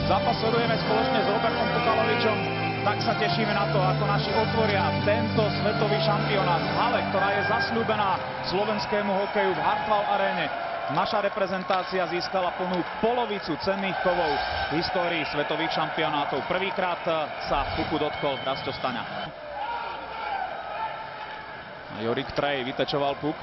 zápas sledujeme spoločne s Robertom Kukalovičom, tak sa tešíme na to, ako naši otvoria tento svetový šampionát v hale, ktorá je zasľúbená slovenskému hokeju v Hartwall aréne. Naša reprezentácia získala plnú polovicu cenných kovov v histórii svetových šampionátov. Prvýkrát sa puku dotkol Rastio Staňa. Jorik Trej vytečoval puk.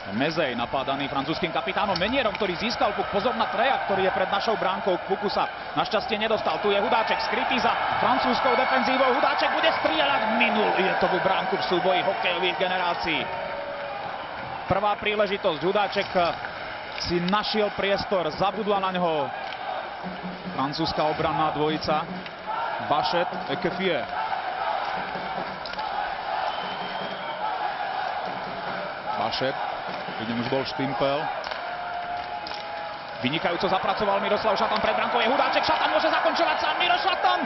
Mezej napádaný francúzským kapitánom Menierom, ktorý získal puk. Pozor na Treja, ktorý je pred našou bránkou. K puku sa našťastie nedostal. Tu je Hudáček skrytý za francúzskou defenzívou. Hudáček bude strieľať. Minul je to bránku v súboji hokejových generácií. Prvá príležitosť. Hudáček si našiel priestor. Zabudla na ňoho francúzska obranná dvojica. Bašet, Ekefie. Bašet. Vidím, už bol Štimpel. Vynikajúco zapracoval Miroslav Šatan pred brankou. Je Hudáček, Šatan môže zakončovať sám. Miro Šatan!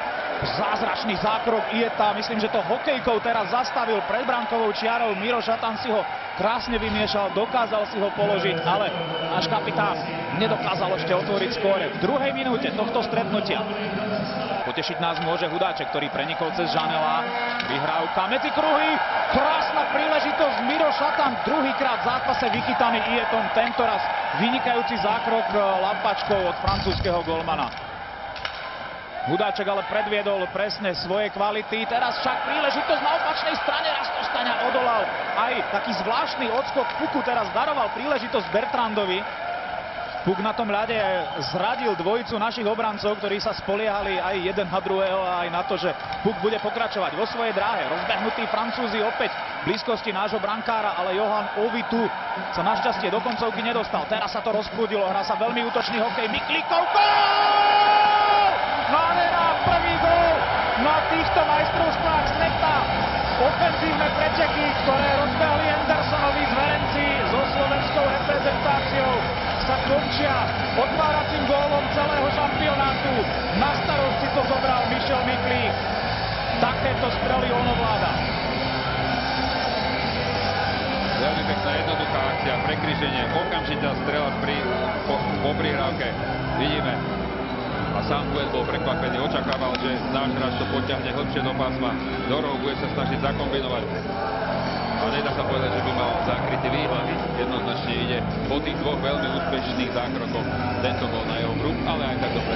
Zázračný zákrok Ieta. Myslím, že to hokejkou teraz zastavil pred brankovou čiarou. Miro Šatan si ho krásne vymiešal, dokázal si ho položiť, ale náš kapitán nedokázal ešte otvoriť skóre. V druhej minúte tohto stretnutia potešiť nás môže Hudáček, ktorý prenikol cez Žanela. Vyhrávka medzi kruhy. Krásna príležitosť. Miro Šatan druhýkrát v zápase vychytaný Ietom. Tentoraz vynikajúci zákrok lapačkou od francúzskeho golmana. Hudáček ale predviedol presne svoje kvality. Teraz však príležitosť na opačnej strane. Rastio Staňa odolal. Aj taký zvláštny odskok puku teraz daroval príležitosť Bertrandovi. Puk na tom ľade zradil dvojicu našich obrancov, ktorí sa spoliehali aj jeden na druhého a aj na to, že puk bude pokračovať vo svojej dráhe. Rozbehnutí Francúzi opäť v blízkosti nášho brankára, ale Johan Ovitu sa našťastie do koncovky nedostal. Teraz sa to rozprúdilo, hrá sa veľmi útočný hokej. Miklíkov gól! Nádhera, prvý gól na týchto majstrovstvách sveta. Ofenzívne preteky, ktoré rozbehli Andersonovi zverenci so slovenskou reprezentáciou, sa končia otváracím gólom celého šampionátu. Na starost si to zobral Michel Miklík. Takéto strely on ovláda. Veľmi pekná jednoduchá akcia, prekryženie, okamžitá strela po prihrávke. Vidíme. A sám Buet bol prekvapený, očakával, že náš hráč to potiahne hlbšie do pásma. Do rohu bude sa snažiť zakombinovať. A nedá sa povedať, že by mal zakrytý výhľad. Jednoznačne ide po tých dvoch veľmi úspešných zákrokoch. Tento bol na jeho vrúb, ale aj tak dobre.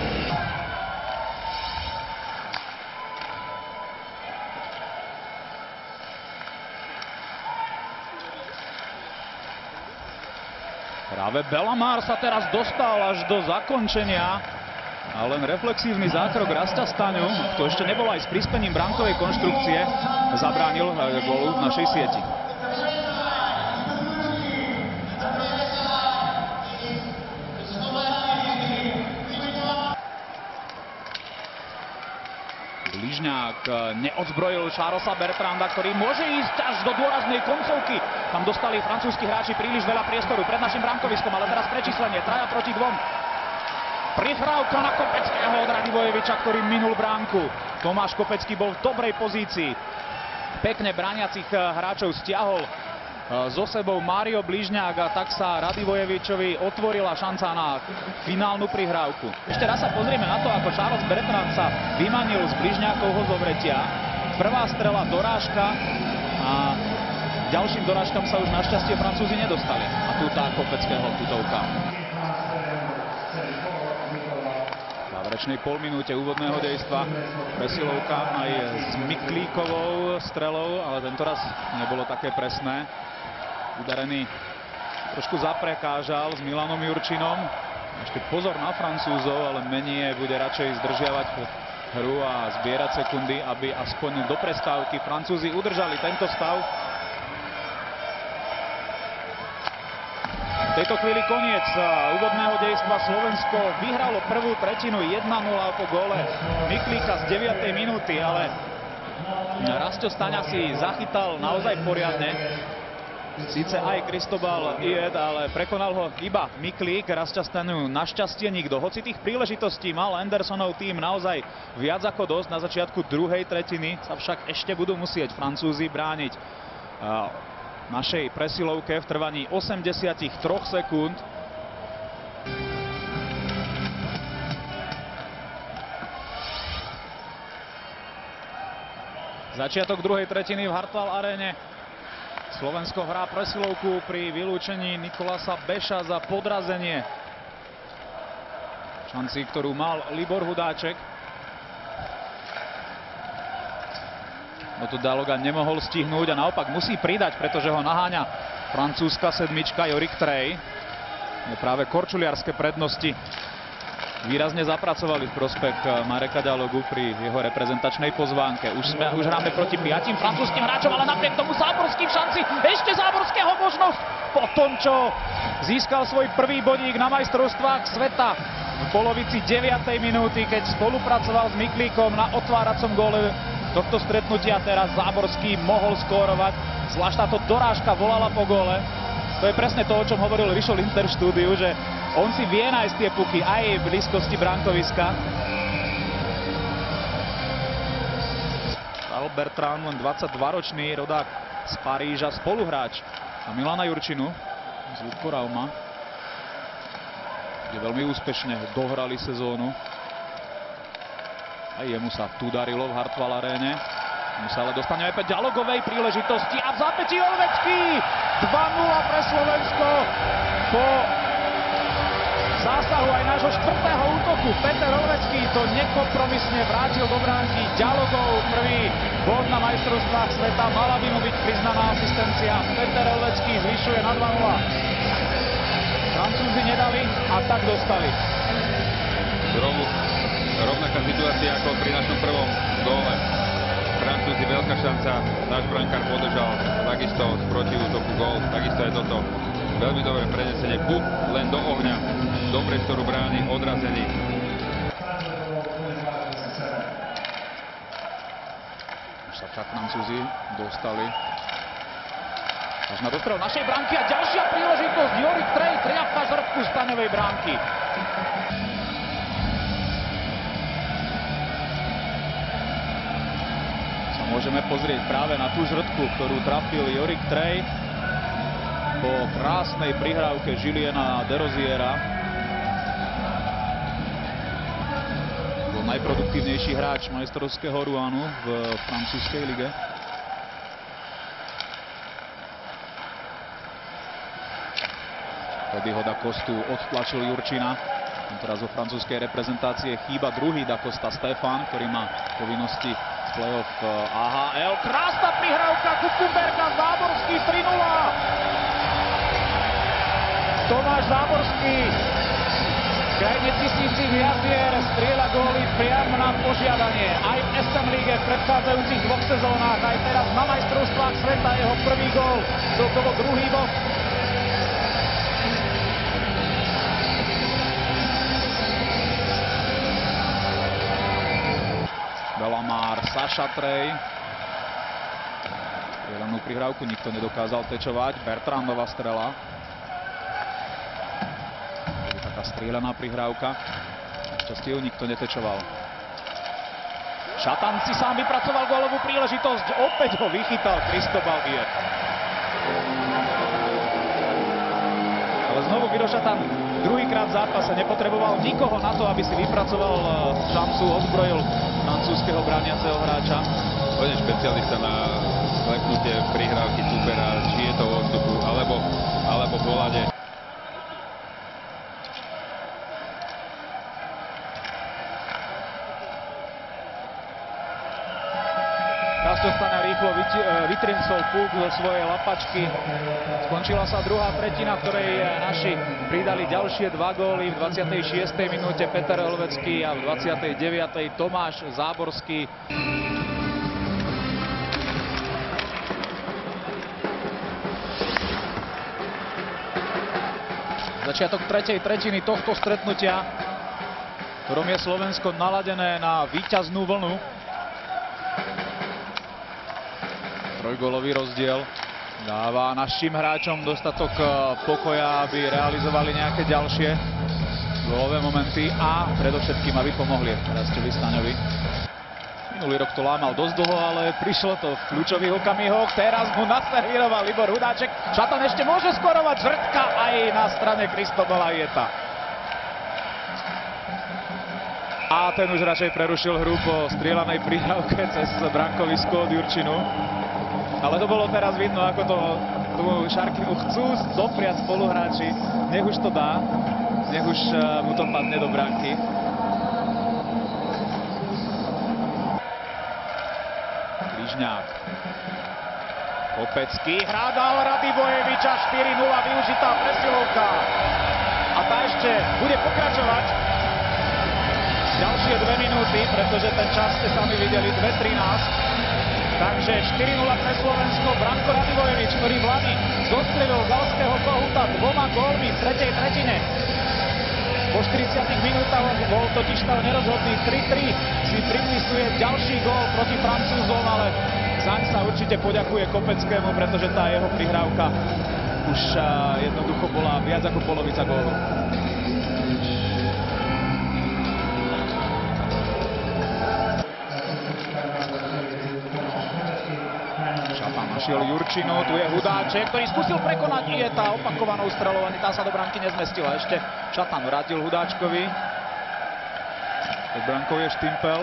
Práve Bellemare sa teraz dostal až do zakončenia. A len reflexívny zákrok Rastia Staňu, to ešte nebolo aj s prispením bránkovej konštrukcie, zabránil gólu v našej sieti. Bližňák neodzbrojil Charlesa Bertranda, ktorý môže ísť až do dôraznej koncovky. Tam dostali francúzski hráči príliš veľa priestoru pred našim bránkoviskom, ale teraz prečíslenie, 3 proti 2. Prihrávka na Kopeckého od Radivojeviča, ktorý minul bránku. Tomáš Kopecký bol v dobrej pozícii. Pekne brániacich hráčov stiahol so sebou Mário Bližňák a tak sa Radivojevičovi otvorila šanca na finálnu prihrávku. Ešte raz sa pozrieme na to, ako Charles Bertrand sa vymanil z Bližňákovho zovretia. Prvá strela dorážka a ďalším dorážkam sa už našťastie Francúzi nedostali. A tu tá Kopeckého tutovka. V záverečnej polminúte úvodného dejstva presilovka aj s Miklíkovou strelou, ale tentoraz nebolo také presné. Udarený trošku zaprekážal s Milanom Jurčinom. Ešte pozor na Francúzov, ale Menier bude radšej zdržiavať hru a zbierať sekundy, aby aspoň do prestávky Francúzi udržali tento stav. V tejto chvíli koniec úvodného dejstva. Slovensko vyhralo prvú tretinu 1-0 po góle Miklíka z 9. minúty, ale Rastio Staňa si zachytal naozaj poriadne. Síce aj Cristobal Iet, ale prekonal ho iba Miklík. Rastia Staňu našťastie nikto. Hoci tých príležitostí mal Andersonov tým naozaj viac ako dosť. Na začiatku druhej tretiny sa však ešte budú musieť Francúzi brániť našej presilovke v trvaní 83 sekúnd. Začiatok druhej tretiny v Hartwall Arene. Slovensko hrá presilovku pri vylúčení Nikolasa Beša za podrazenie. Šanci, ktorú mal Libor Hudáček. No tu Daloga nemohol stihnúť a naopak musí pridať, pretože ho naháňa francúzska sedmička Jorik Trej. Práve korčuliarske prednosti výrazne zapracovali v prospech Mareka Dalogu pri jeho reprezentačnej pozvánke. Už hráme proti 5 francúzským hráčom, ale napriek tomu Záborský v šanci. Ešte Záborského možnosť po tom, čo získal svoj prvý bodík na majstrovstvách sveta v polovici 9. minúty, keď spolupracoval s Miklíkom na otváracom góle tohto stretnutia. Teraz Záborský mohol skórovať, zvlášť táto dorážka volala po góle. To je presne to, o čom hovoril Rišo Linter v štúdiu, že on si vie nájsť tie puky aj v blízkosti bránkoviska. Karl Bertrand, len 22-ročný rodák z Paríža, spoluhráč a Milana Jurčinu z Lubko Rauma, kde veľmi úspešne dohrali sezónu. Aj jemu sa tu darilo v Hartwall Arene. My sa ale dostaneme opäť Dalogovej príležitosti a v zápätí Olvecký. 2-0 pre Slovensko po zásahu aj nášho štvrtého útoku. Peter Olvecký to nekompromisne vrátil do bránky. Dalogov prvý bod na majstrovstvách sveta. Mala by mu byť priznaná asistencia. Peter Olvecký zvyšuje na 2-0. Francúzi nedali a tak dostali. Rovnaká situácia ako pri našom prvom góle. Francúzi, veľká šanca, náš brankár podržal takisto z protiútoku gól, takisto je toto veľmi dobré prenesenie, puk len do ohňa, do priestoru brány, odrazený. Už sa však Francúzi dostali až na dostrel našej bránky a ďalšia príležitosť. Jorik Trej triafka žrtku z Taňovej bránky. Môžeme pozrieť práve na tú žrtku, ktorú trafil Jorik Trej po krásnej prihrávke Juliana de Roziera. Bol najproduktívnejší hráč majstrovského Rounu v francúzskej lige. Tedy ho Da Costu odtlačil Jurčina. Teraz vo francúzskej reprezentácie chýba druhý Da Costa Stefan, ktorý má povinnosti playoff AHL. Krásna prihrávka Kukumberka, Záborský 3-0. Tomáš Záborský v krajine tisícich jazdier strieľa góly priamo na požiadanie. Aj v SM Lige v predchádzajúcich dvoch sezónach, aj teraz na majstrovstvách sveta jeho prvý gól, celkovo druhý bod. Belamár, Saša Trej. Strieľanú prihrávku nikto nedokázal tečovať. Bertrandová strela. Je taká strieľaná prihrávka. Našťastie ju nikto netečoval. Šatan si sám vypracoval gólovú príležitosť. Opäť ho vychytal Cristobal Viet. Ale znovu Miro Šatan druhýkrát v zápase nepotreboval nikoho na to, aby si vypracoval šancu, ozbrojil francúzskeho brániaceho hráča. To je špecialista na klepnutie prihrávky supera, či je to vo vzduchu, alebo v volade. Kastostana rýchlo vytrinsol puk zo svojej lapačky. Skončila sa druhá tretina, v ktorej naši pridali ďalšie 2 góly. V 26. minúte Peter Olvecký a v 29. Tomáš Záborský. Začiatok tretej tretiny tohto stretnutia, v ktorom je Slovensko naladené na víťaznú vlnu. Trojgólový rozdiel dáva našim hráčom dostatok pokoja, aby realizovali nejaké ďalšie gólové momenty a predovšetkým, aby pomohli Rastovi Staňovi. Minulý rok to lámal dosť dlho, ale prišlo to v kľúčových okamihoch. Teraz mu naservíroval Libor Hudáček. Šatan ešte môže skorovať, žrtka aj na strane Cristobala Vieta. A ten už radšej prerušil hru po strieľanej prihrávke cez brankovisko od Jurčinu. Ale to bolo teraz vidno, ako tomu Šarkinu chcú dopriať spoluhráči. Nech už to dá, nech už mu to padne do bránky. Križňák. Kopecký hľadal Radivojeviča, 4-0, využitá presilovka. A tá ešte bude pokračovať. Ďalšie 2 minúty, pretože ten čas ste sami videli, 2:13. Takže 4-0 pre Slovensko. Branko Radivojevič, ktorý v Lani zostrelil galského Kohuta 2 gólmi v tretej tretine. Po 40 minútach bol totiž stav nerozhodný. 3-3 si pripisuje ďalší gól proti Francúzom, ale zaň sa určite poďakuje Kopeckému, pretože tá jeho prihrávka už jednoducho bola viac ako polovica gólu. Našiel Jurčinu, tu je Hudáček, ktorý skúsil prekonať Ieta opakovanou strelou, ani tá sa do bránky nezmestila. Ešte Šatan vrátil Hudáčkovi. Pod bránkou je Štimpel.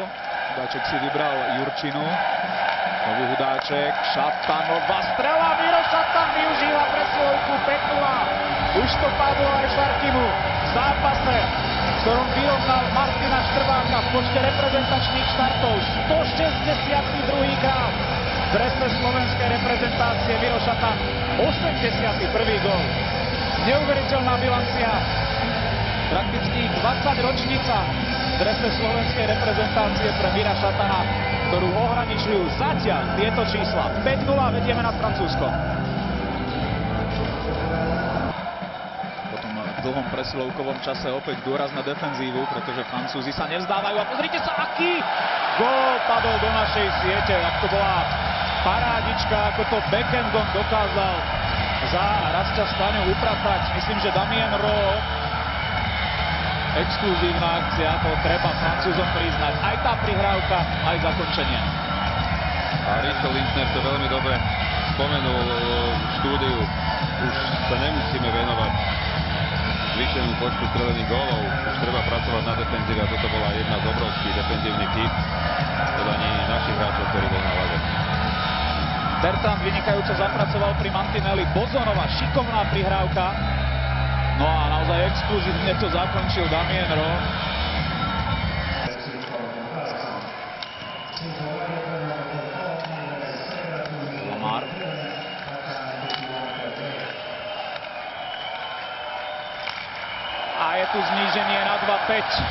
Hudáček si vybral Jurčinu. Znovu Hudáček, Šatanová strela, Miro Šatan využíva presilovku 5-0. Už to padlo aj Šarkimu v zápase, v ktorom vyrovnal Martina Štrváka v počte reprezentačných štartov. 162. krát. V drese slovenskej reprezentácie Miro Šatan, 81. gól. Neuveriteľná bilancia. Prakticky 20-ročnica v drese slovenskej reprezentácie pre Mira Šatana, ktorú ohraničujú zatiaľ tieto čísla. 5-0, vedieme nad Francúzskom. Po tom dlhom presilovkovom čase opäť dôraz na defenzívu, pretože Francúzi sa nevzdávajú. A pozrite sa, aký gól padol do našej siete. Ak to bola parádička, ako to backendom dokázal za Rastia Staňov upratať. Myslím, že Damien Rowe, exkluzívna akcia, to treba Francúzom priznať. Aj tá prihrávka, aj zakončenie. A Rico Lindner to veľmi dobre spomenul v štúdiu. Už sa nemusíme venovať zvýšenému počtu strelených gólov. Už treba pracovať na defenzíve a toto bola jedna z obrovských defenzívnych chýb podaní našich hráčov, ktorí bol na ľave. Bertrand vynikajúco zapracoval pri mantineli. Bozonova šikovná prihrávka. No a naozaj exkluzívne to zakončil Damien Rowe. Lamar. A je tu zníženie na 2-5.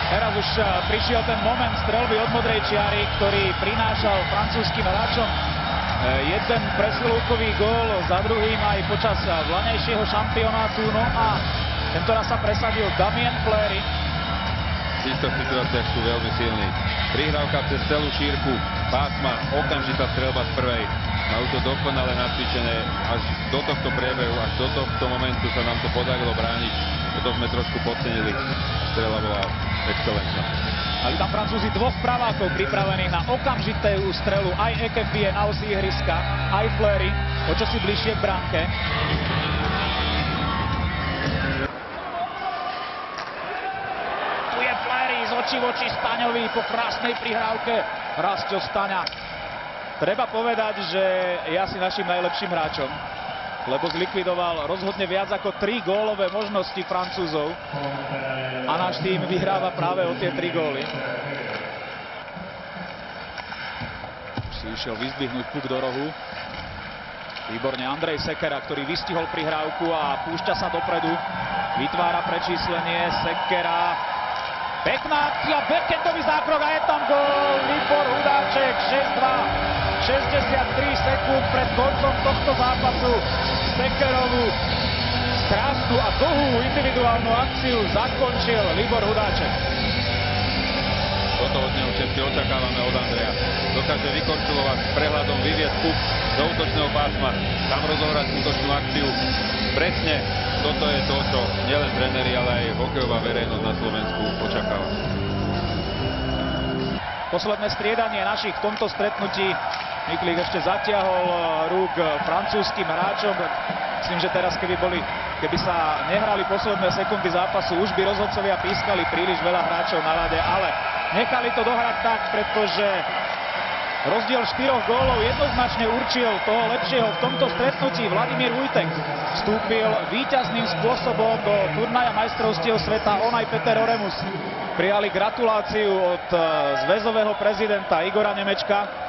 Teraz už prišiel ten moment streľby od modrej čiary, ktorý prinášal francúzskym hráčom jeden presilovkový gól za druhým aj počas vlanejšieho šampionátu. No a tentoraz sa presadil Damien Fleury. V týchto situáciách sú veľmi silní. Prihrávka cez celú šírku pásma, okamžitá streľba z prvej. Majú to dokonale nacvičené až do tohto priebehu, až do tohto momentu sa nám to podarilo brániť. Toto sme trošku podcenili. Strela bola excelentná. Mali tam Francúzi 2 pravákov pripravených na okamžitú strelu. Aj Ekepie na osi ihriska, aj Fleury o čosi bližšie k bránke. Tu je Fleury z očí v oči Staňovi po krásnej prihrávke Rasťo Staňa. Treba povedať, že je asi našim najlepším hráčom, lebo zlikvidoval rozhodne viac ako 3 gólové možnosti Francúzov a náš tým vyhráva práve o tie 3 góly. Už si išiel vyzdvihnúť puk do rohu. Výborne Andrej Sekera, ktorý vystihol prihrávku a púšťa sa dopredu. Vytvára prečíslenie Sekera. Pekná akcia, backendový zákrok a je tam gól. Libor Hudáček, 6-2. 63 sekúnd pred koncom tohto zápasu. Sekerovú krásnu a dlhú individuálnu akciu zakončil Libor Hudáček. Toto od neho všetci očakávame od Andreja. Dokáže vykontrolovať s prehľadom, vyviesť puk do útočného pásma, tam rozohrať útočnú akciu. Presne toto je to, čo nielen tréneri, ale aj hokejová verejnosť na Slovensku očakáva. Posledné striedanie našich v tomto stretnutí. Miklik ešte zatiahol rúk francúzskym hráčom. Myslím, že teraz, keby boli keby sa nehrali posledné sekundy zápasu, už by rozhodcovia pískali príliš veľa hráčov na ľade, ale nechali to dohrať tak, pretože rozdiel 4 gólov jednoznačne určil toho lepšieho v tomto stretnutí. Vladimír Vujtek vstúpil víťazným spôsobom do turnaja majstrovstiev sveta. On aj Peter Oremus prijali gratuláciu od zväzového prezidenta Igora Nemečka.